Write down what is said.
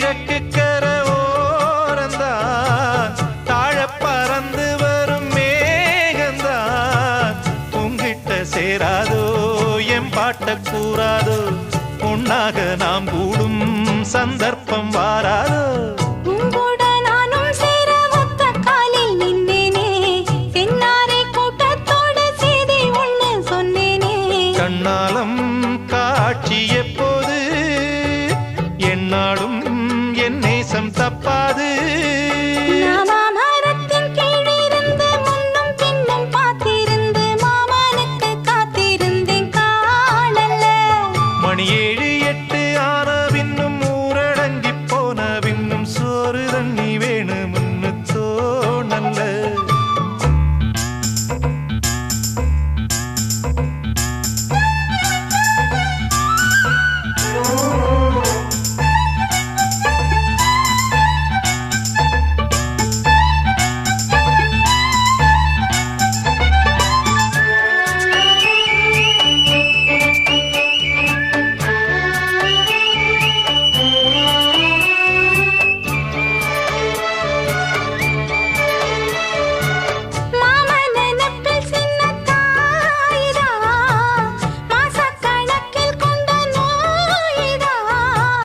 கிழக்கு கர ஓரந்தான் தாழ பறந்து வரும் மேகந்தான் உங்கிட்ட சேராதோ என் பாட்ட கூறாதோ உன்னாக நாம் கூடும் சந்தர்ப்பம் வாராதோ கண்ணாலம் காட்சி எப்போது என்னாலும் என் நேசம் தப்பாது